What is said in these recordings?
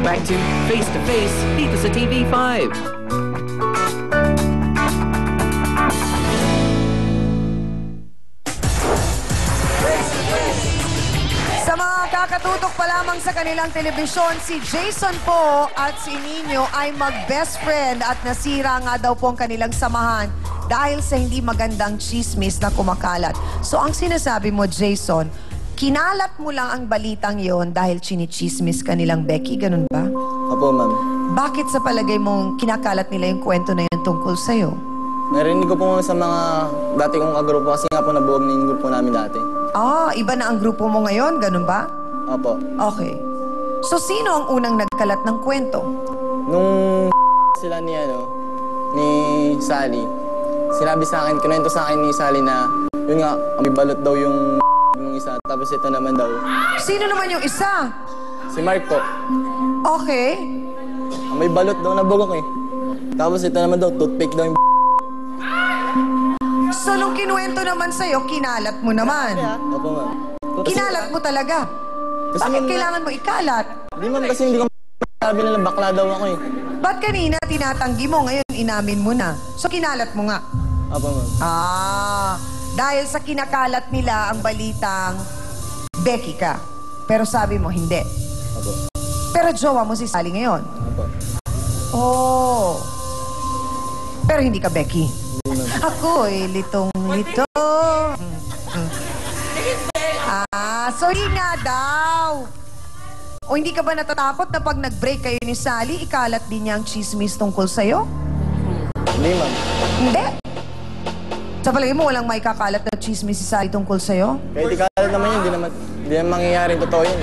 back to Face to Face dito sa TV5. Sa mga kakatutok pa lamang sa kanilang telebisyon, si Jason po at si Nino ay mag-best friend at nasira nga daw po ang kanilang samahan dahil sa hindi magandang chismis na kumakalat. So ang sinasabi mo, Jason, kinalat mo lang ang balitang yon dahil chinichismis ka nilang Becky, ganun ba? Opo, ma'am. Bakit sa palagay mong kinakalat nila yung kwento na yun tungkol sa'yo? Narinig ko po sa mga dati kong kagrupo kasi nga po nabuwag na yung grupo namin dati. Ah, iba na ang grupo mo ngayon, ganun ba? Opo. Okay. So, sino ang unang nagkalat ng kwento? Nung sila ni Sally, sinabi sa akin, kinento sa akin ni Sally na, yun nga, may balot daw yung isa. Tapos ito naman daw. Sino naman yung isa? Si Mark po. Okay. May balot daw na bugok eh. Tapos ito naman daw, toothpick daw yung So, nung kinuwento naman sa'yo, kinalat mo naman. Opo, ma'am. Kinalat mo talaga. Bakit kailangan mo ikalat? Hindi, ma'am, kasi hindi ko sabi nila bakla daw ako eh. Ba't kanina tinatanggi mo, ngayon inamin mo na? So, kinalat mo nga. Opo, ma'am. Ah, dahil sa kinakalat nila ang balitang Becky ka. Pero sabi mo, hindi. Opo. Pero jowa mo si Sally ngayon. Opo. Oh. Pero hindi ka Becky. Ako'y litong-lito. So hindi nga daw. O hindi ka ba natatakot na pag nag-break kayo ni Sally, ikalat din niya ang chismis tungkol sa'yo? Hindi, ma'am. Hindi. Sa palagay mo, walang may kakalat na chismis si Sally tungkol sa'yo? Kahit ikalat naman yun, hindi naman mangyayaring totoo yun.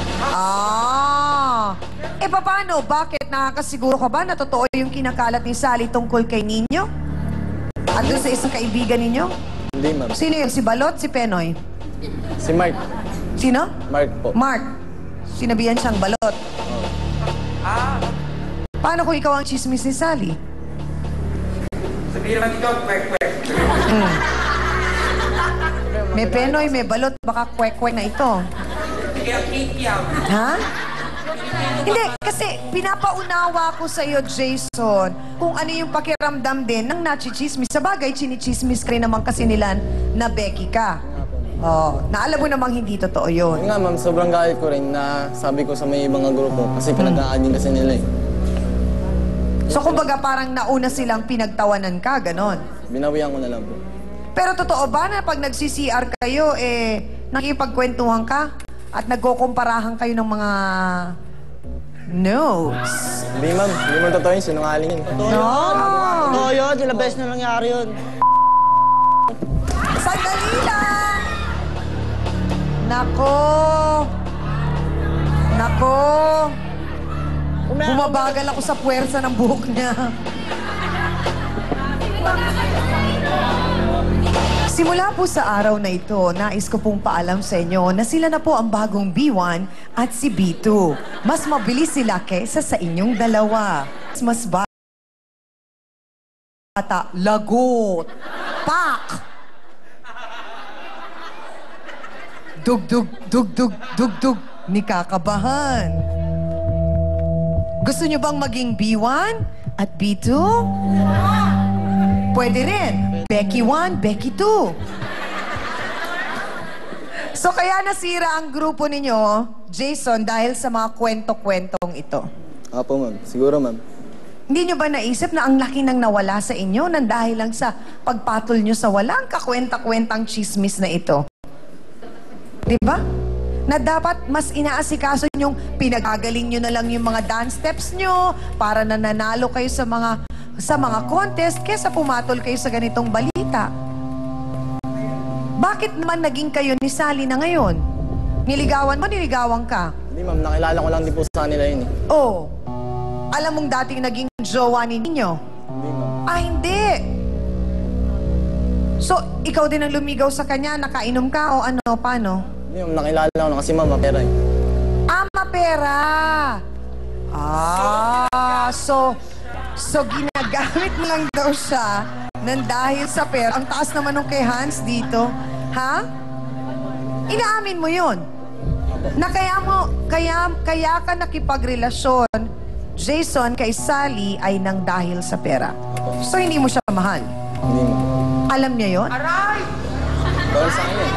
Paano? Bakit? Nakakasiguro ka ba na totoo yung kinakalat ni Sally tungkol kay Nino? At doon sa isang kaibigan ninyo? Hindi, ma'am. Sino yun? Si Balot? Si Penoy? Si Mark. Sino? Mark po. Mark. Sinabihan siyang Balot. Paano kung ikaw ang chismis ni Sally? Sabihin naman ikaw, kwek-kwek. May Penoy, may Balot, baka kwek-kwek na ito. Ha? Hindi, kasi pinapaunawa ko sa iyo, Jason, kung ano yung pakiramdam din ng nachichismis. Sa bagay, chinichismis ka rin naman kasi nila na Becky ka. Oh, na alam mo namang hindi totoo yun. Nga, ma'am, sobrang galit ko rin na sabi ko sa may ibang grupo kasi pinag-aadin kasi nila eh. So, kumbaga parang nauna silang pinagtawanan ka, ganon. Binawian ko na lang po. Pero totoo ba na pag nag-CCR kayo, nakipagkwentuhan ka at nagkukumparahan kayo ng mga notes? Hindi, ma'am. Hindi mo totoo yun. Sinungaling yun. Totoo yun. Sila best na nangyari yun. Sandali lang! Nako! Nako! Bumabagal ako sa puwersa ng buhok niya. Simula po sa araw na ito, nais ko pong paalam sa inyo na sila na po ang bagong B1 at si B2. Mas mabilis sila kesa sa inyong dalawa. Mas bata, lagot, pak! Dug-dug, dug-dug, dug-dug, ni kakabahan. Gusto nyo bang maging B1 at B2? Pwede rin. Becky 1, Becky 2. So kaya nasira ang grupo ninyo, Jason, dahil sa mga kwento-kwentong ito. Apo, ma'am. Siguro, ma'am. Hindi nyo ba naisip na ang laki nang nawala sa inyo nang dahil lang sa pagpatol nyo sa walang kakwenta-kwentang chismis na ito? Diba? Na dapat mas inaasikaso nyong pinagagaling nyo na lang yung mga dance steps nyo para na nanalo kayo sa mga contest kesa pumatol kayo sa ganitong balita. Bakit naman naging kayo ni Sally na ngayon? Niligawan mo, niligawan ka? Hindi, ma'am. Nakilala ko lang din po sa kanila yun eh. Oh. Alam mong dating naging jowa ninyo? Hindi, ma'am. Ah, hindi. So, ikaw din ang lumigaw sa kanya, nakainom ka o ano, paano? Hindi, ma'am. Nakilala ko lang kasi ma'am, mapera eh. Mapera! So ginagamit mo lang daw siya nang dahil sa pera. Ang taas naman nung kay Hans dito. Ha? Inaamin mo yun. Na kaya ka nakipagrelasyon Jason kay Sally ay nang dahil sa pera. So hindi mo siya mahal. Hindi mo. Alam niya yon? Bawal sa akin yun.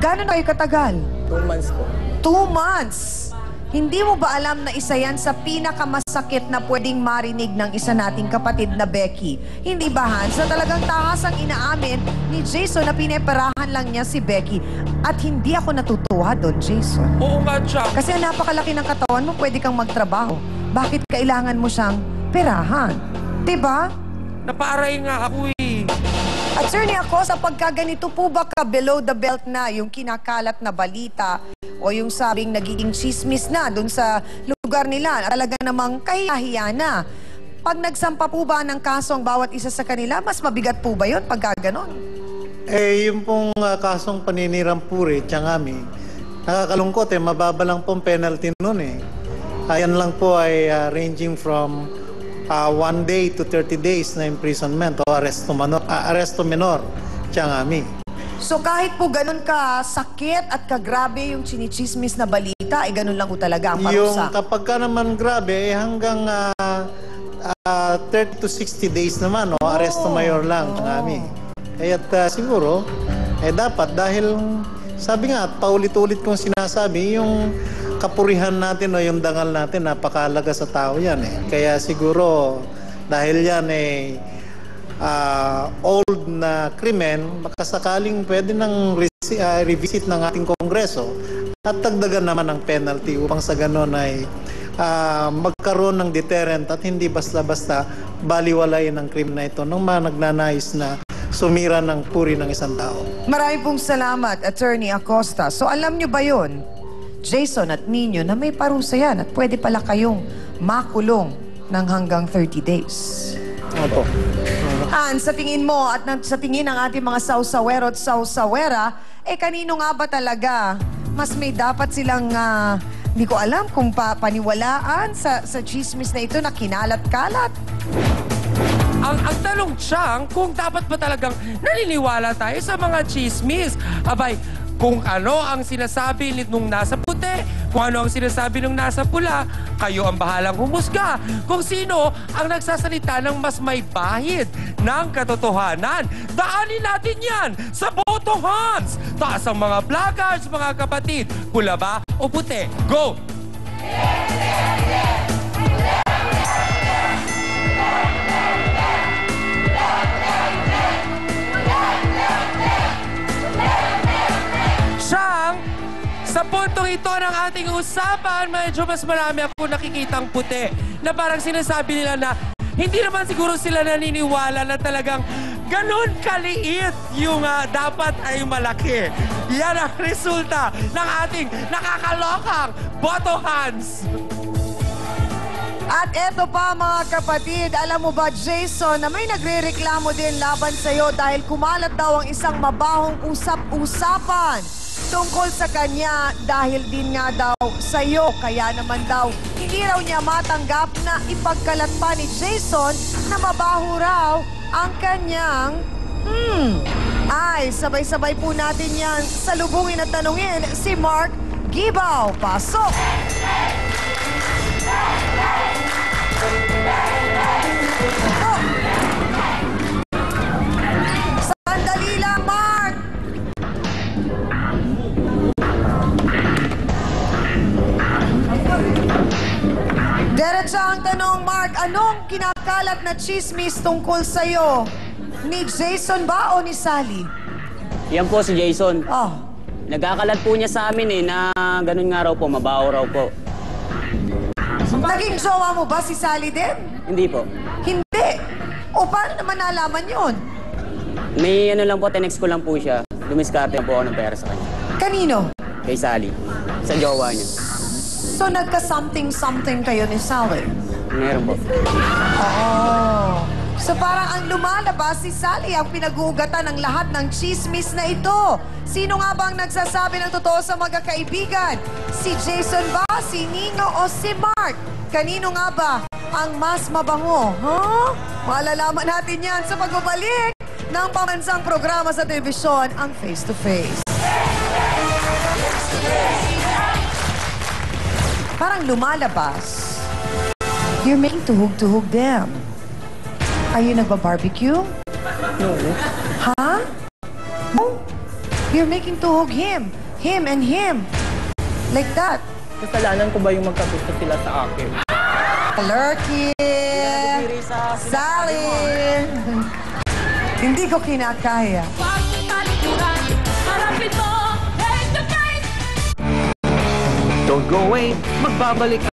Gano'n kayo katagal? 2 months po. 2 months. Hindi mo ba alam na isa yan sa pinakamasakit na pwedeng marinig ng isa nating kapatid na Becky? Hindi ba, Hans? Na talagang tahasang inaamin ni Jason na pineperahan lang niya si Becky. At hindi ako natutuwa doon, Jason. Oo nga, Jack. Kasi ang napakalaki ng katawan mo, pwede kang magtrabaho. Bakit kailangan mo siyang perahan? Diba? Naparay nga ako eh. Attorney, ako sa pagkaganito po ba ka below the belt na yung kinakalat na balita o yung sabing nagiging chismis na dun sa lugar nila, talaga namang kahihiya na. Pag nagsampa po ba ng kaso ang bawat isa sa kanila, mas mabigat po ba yun pagka ganon? Yung pong kasong paninirampuri, tiyangami, nakakalungkot mababa lang pong penalty nun Ayan lang po ay ranging from 1 day to 30 days na imprisonment o arresto menor, tiyangami. So kahit po ganun ka sakit at kagrabe yung chinichismis na balita, ganun lang po talaga ang parusa. Yung kapag ka naman grabe, hanggang 30 to 60 days naman, arresto mayor lang, tiyangami. Kaya't siguro, dapat dahil, sabi nga, at paulit-ulit kong sinasabi, yung kapurihan natin o yung dangal natin, napakahalaga sa tao yan Kaya siguro, dahil yan old na krimen, baka sakaling pwede nang revisit ng ating Kongreso at dagdagan naman ng penalty upang sa ganon ay magkaroon ng deterrent at hindi basta-basta baliwalayin ang krimen na ito ng mga nagnanais na sumira ng puri ng isang tao. Maraming pong salamat, Attorney Acosta. So alam nyo ba yun, Jason at Nino, na may parusa yan at pwede pala kayong makulong ng hanggang 30 days? Opo. Hans, sa tingin mo at sa tingin ng ating mga sausawero at sausawera, kanino nga ba talaga mas may dapat silang, hindi ko alam kung paniwalaan sa chismis na ito na kinalat-kalat? Ang tanong, Chang, kung dapat ba talagang naniniwala tayo sa mga chismis? Abay, kung ano ang sinasabi nung nasa puti, kung ano ang sinasabi nung nasa pula, kayo ang bahalang humusga. Kung sino ang nagsasalita ng mas may bahid ng katotohanan. Daanin natin yan sa Boto Hans! Taas ang mga placards, mga kapatid. Pula ba o puti? Go! Siyang, sa puntong ito ng ating usapan, medyo mas marami ako nakikitang puti na parang sinasabi nila na hindi naman siguro sila naniniwala na talagang ganun kaliit yung dapat ay malaki. Yan ang resulta ng ating nakakalokang Boto Hans. At eto pa mga kapatid, alam mo ba Jason na may nagrereklamo din laban sa'yo dahil kumalat daw ang isang mabahong usap-usapan tungkol sa kanya dahil din nga daw sa'yo. Kaya naman daw, hindi raw niya matanggap na ipagkalat pa ni Jason na mabaho raw ang kanyang ay, sabay-sabay po natin yan salubungin at tanungin si Mark Gibaw. Pasok! Sandali lang, Mark! Diretso ang tanong, Mark, anong kinakalat na chismis tungkol sa'yo? Ni Jason ba o ni Sally? Yan po si Jason. Oh. Nagkakalat po niya sa amin na ganun nga raw po, mabaho raw po. Naging jowa mo ba si Sally din? Hindi po. Hindi. O paano naman nalaman yun? May lang po, tinext ko lang po siya. Dumiskarte po ako ng pera sa kanya. Kanino? Kay Sally. Sa jowa niya. So nagka-something-something kayo ni Sally? Meron po. Oh. So parang ang lumalabas si Sally ang pinag-uugatan ng lahat ng chismis na ito. Sino nga ba ang nagsasabi ng totoo sa magkakaibigan? Si Jason ba, si Nino o si Mark? Kanino nga ba ang mas mabango? Huh? Malalaman natin yan sa pagbabalik ng pambansang programa sa telebisyon, ang Face to Face. Parang lumalabas You're making tuhog-tuhog them. Are you nagba-barbecue? No. Ha? No? You're making tuhog him. Him and him. Like that. Kasalanan ko ba yung magkagusto sila sa akin? Clerky! Sally! Hindi ko kinakaya. Don't go away. Magbabalik